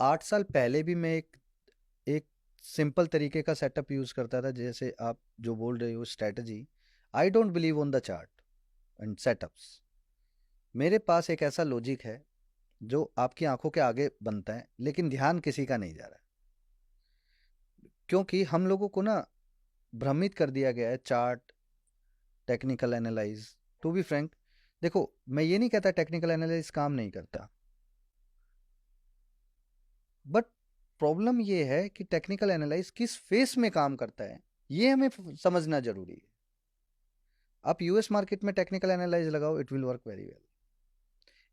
8 साल पहले भी मैं एक सिंपल तरीके का सेटअप यूज करता था, जैसे आप जो बोल रहे हो strategy. I don't believe on the chart and setups. मेरे पास एक ऐसा लॉजिक है जो आपकी आंखों के आगे बनता है, लेकिन ध्यान किसी का नहीं जा रहा है, क्योंकि हम लोगों को ना भ्रमित कर दिया गया है chart, technical analyse. To be frank, देखो मैं ये नहीं कहता टेक्निकल एनालिसिस काम नहीं करता, बट प्रॉब्लम ये है कि टेक्निकल एनालाइज किस फेस में काम करता है, ये हमें समझना जरूरी है। आप यूएस मार्केट में टेक्निकल एनालाइज लगाओ, it will work very well.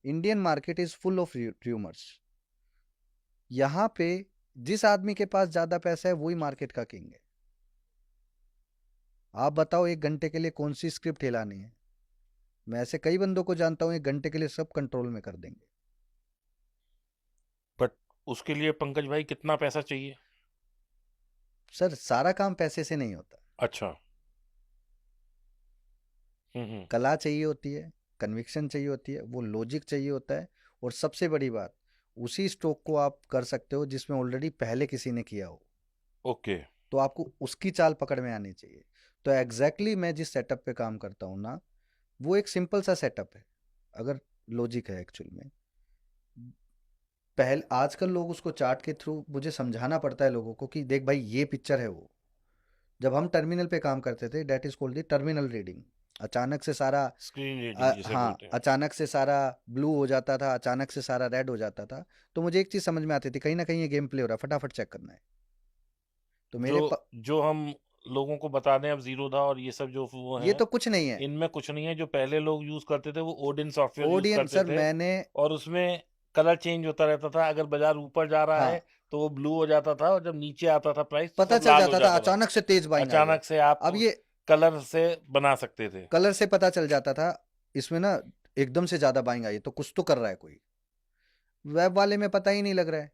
Indian market is full of tumours. यहां पे जिस आदमी के पास ज्यादा पैसा है वही मार्केट का किंग है। आप बताओ 1 घंटे के लिए कौन सी स्क्रिप्ट हिलानी है? मैं ऐसे कई बंदों को जानता हूं 1 घंटे के लिए सब कंट्रोल में कर देंगे। बट उसके लिए पंकज भाई कितना पैसा चाहिए? सर सारा काम पैसे से नहीं होता। अच्छा। हम्म। कला चाहिए होती है, कन्विक्शन चाहिए होती है, वो लॉजिक चाहिए होता है। और सबसे बड़ी बात, उसी स्ट्रोक को आप कर सकते हो जिसमें ऑलरेडी पहले किसी ने किया हो, ओके। तो आपको उसकी चाल पकड़ में आनी चाहिए। तो एग्जैक्टली मैं जिस सेटअप पे काम करता हूँ ना, वो एक सिंपल सा सेटअप है। अगर लॉजिक है एक्चुअल में, पहले आजकल लोग उसको चार्ट के थ्रू मुझे समझाना पड़ता है लोगों को कि देख भाई ये पिक्चर है वो। जब हम टर्मिनल पे काम करते थे, that is called the terminal reading. अचानक से सारा स्क्रीन रीडिंग जिसे हाँ, बोलते हैं। अचानक से सारा ब्लू हो जाता था, अचानक से सारा रेड हो जाता था। तो मुझे एक चीज समझ में आती थी, कहीं ना कहीं ये गेम प्ले हो रहा है, फटाफट चेक करना है। तो जो जो हम लोगों को बता दें, अब जीरोधा और ये सब जो वो ये हैं, तो कुछ नहीं है। इनमें कुछ नहीं है। जो पहले लोग यूज करते थे वो ओडिन सॉफ्टवेयर यूज ओडियन करते सर थे, मैंने, और उसमें कलर चेंज होता रहता था। अगर बाजार ऊपर जा रहा है हाँ, तो वो ब्लू हो जाता था, और जब नीचे आता था प्राइस तो पता सब चल लाल हो जाता था जाता था। अचानक से तेज बाइंग आई है। अचानक से आप अब ये कलर से बना सकते थे। कलर से पता चल जाता था, इसमें ना एकदम से ज्यादा बाइंग आई है तो कुछ तो कर रहा है कोई। वेब वाले में पता ही नहीं लग रहा है।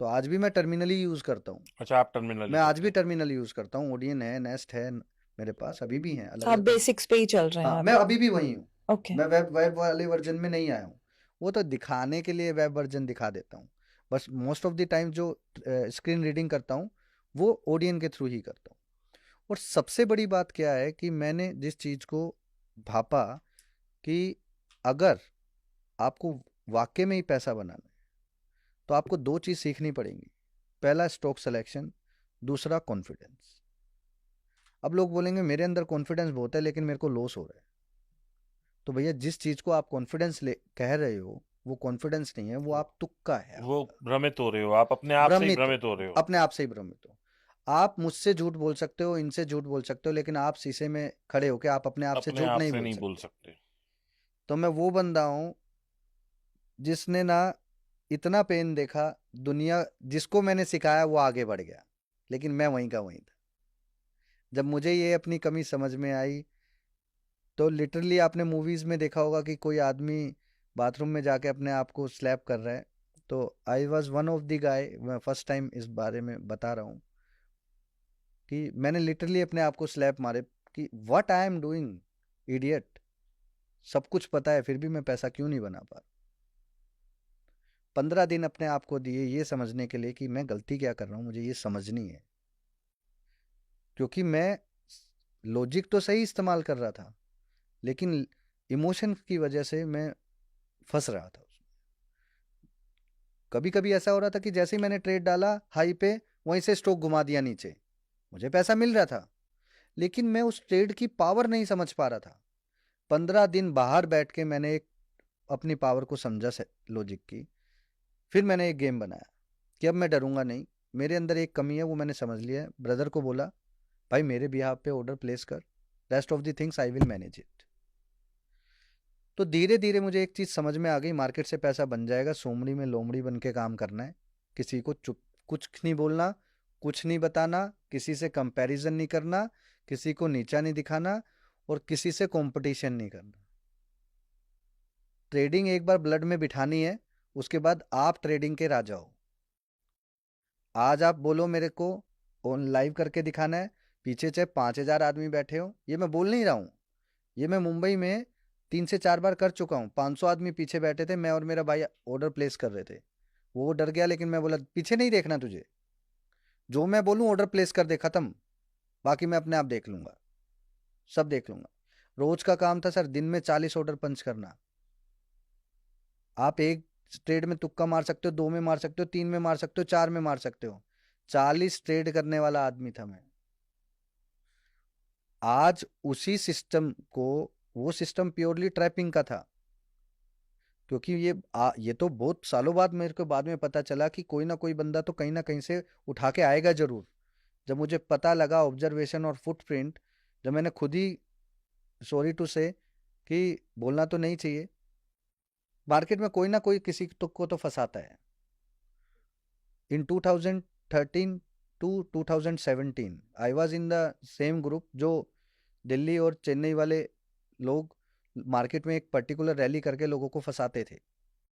तो आज भी मैं टर्मिनल ही यूज करता हूँ। अच्छा, आप टर्मिनल ही मैं आज करते भी हैं। टर्मिनल यूज करता हूँ, ओडियन है, नेस्ट है, मेरे पास अभी भी हैं अलग आप अलग बेसिक्स पे ही चल रहे हैं हाँ, मैं अभी? अभी भी वही हूँ। ओके। मैं वेब वेब वाले वर्जन में नहीं आया हूँ। वो तो दिखाने के लिए वेब वर्जन दिखा देता हूँ। बस मोस्ट ऑफ द टाइम जो स्क्रीन रीडिंग करता हूँ वो ओडियन के थ्रू ही करता हूँ। और सबसे बड़ी बात क्या है कि मैंने जिस चीज़ को भापा कि अगर आपको वाकई में ही पैसा बनाना है तो आपको दो चीज़ सीखनी पड़ेंगी। पहला स्टॉक सिलेक्शन, दूसरा कॉन्फिडेंस। अब लोग बोलेंगे मेरे अंदर कॉन्फिडेंस बहुत है लेकिन मेरे को लॉस हो रहा है। तो भैया जिस चीज़ को आप कॉन्फिडेंस ले कह रहे हो वो कॉन्फिडेंस नहीं है, वो आप तुक्का है वो आपका। भ्रमित हो रहे हो, आप अपने आप से ही भ्रमित हो, भ्रमित हो रहे हो। अपने आप से ही भ्रमित हो। आप मुझसे झूठ बोल सकते हो, इनसे झूठ बोल सकते हो, लेकिन आप शीशे में खड़े होकर आप अपने आप से अपने झूठ आप नहीं से बोल नहीं बोल सकते। सकते। तो मैं वो बंदा हूँ जिसने ना इतना पेन देखा, दुनिया जिसको मैंने सिखाया वो आगे बढ़ गया, लेकिन मैं वहीं का वहीं था। जब मुझे ये अपनी कमी समझ में आई, तो लिटरली आपने मूवीज में देखा होगा कि कोई आदमी बाथरूम में जाके अपने आप को स्लैप कर रहा है। तो I was one of the guy, मैं फर्स्ट टाइम इस बारे में बता रहा हूँ कि मैंने लिटरली अपने आप को स्लैप मारे कि what I am doing, idiot. सब कुछ पता है फिर भी मैं पैसा क्यों नहीं बना पा रहा। 15 दिन अपने आप को दिए ये समझने के लिए कि मैं गलती क्या कर रहा हूँ, मुझे ये समझनी है। क्योंकि मैं लॉजिक तो सही इस्तेमाल कर रहा था, लेकिन इमोशन की वजह से मैं फंस रहा था उसमें। कभी कभी ऐसा हो रहा था कि जैसे ही मैंने ट्रेड डाला हाई पे, वहीं से स्टॉक घुमा दिया नीचे। मुझे पैसा मिल रहा था लेकिन मैं उस ट्रेड की पावर नहीं समझ पा रहा था। 15 दिन बाहर बैठ के मैंने एक अपनी पावर को समझा लॉजिक की। फिर मैंने एक गेम बनाया कि अब मैं डरूंगा नहीं। मेरे अंदर एक कमी है वो मैंने समझ लिया है। ब्रदर को बोला भाई मेरे बिहाफ पे ऑर्डर प्लेस कर, rest of the things I will manage it. तो धीरे धीरे मुझे एक चीज़ समझ में आ गई, मार्केट से पैसा बन जाएगा, सोमड़ी में लोमड़ी बन के काम करना है। किसी को चुप कुछ नहीं बोलना, कुछ नहीं बताना, किसी से कंपैरिजन नहीं करना, किसी को नीचा नहीं दिखाना, और किसी से कंपटीशन नहीं करना। ट्रेडिंग एक बार ब्लड में बिठानी है, उसके बाद आप ट्रेडिंग के राजा हो। आज आप बोलो मेरे को ऑन लाइव करके दिखाना है, पीछे चाहे 5,000 आदमी बैठे हो, ये मैं बोल नहीं रहा हूँ। ये मैं मुंबई में 3 से 4 बार कर चुका हूँ। 500 आदमी पीछे बैठे थे, मैं और मेरा भाई ऑर्डर प्लेस कर रहे थे। वो डर गया, लेकिन मैं बोला पीछे नहीं देखना तुझे, जो मैं बोलूं ऑर्डर प्लेस कर दे, खत्म, बाकी मैं अपने आप देख लूंगा, सब देख लूंगा। रोज का काम था सर, दिन में 40 ऑर्डर पंच करना। आप एक ट्रेड में तुक्का मार सकते हो, 2 में मार सकते हो, 3 में मार सकते हो, 4 में मार सकते हो, 40 ट्रेड करने वाला आदमी था मैं। आज उसी सिस्टम को, वो सिस्टम प्योरली ट्रैपिंग का था, क्योंकि ये तो बहुत सालों बाद मेरे को बाद में पता चला कि कोई ना कोई बंदा तो कहीं ना कहीं से उठा के आएगा जरूर। जब मुझे पता लगा ऑब्जर्वेशन और फुटप्रिंट, जब मैंने खुद ही, सॉरी टू से, कि बोलना तो नहीं चाहिए, मार्केट में कोई ना कोई किसी को तो फंसाता है। In 2013 to 2017 I was in the same group, जो दिल्ली और चेन्नई वाले लोग मार्केट में एक पर्टिकुलर रैली करके लोगों को फंसाते थे।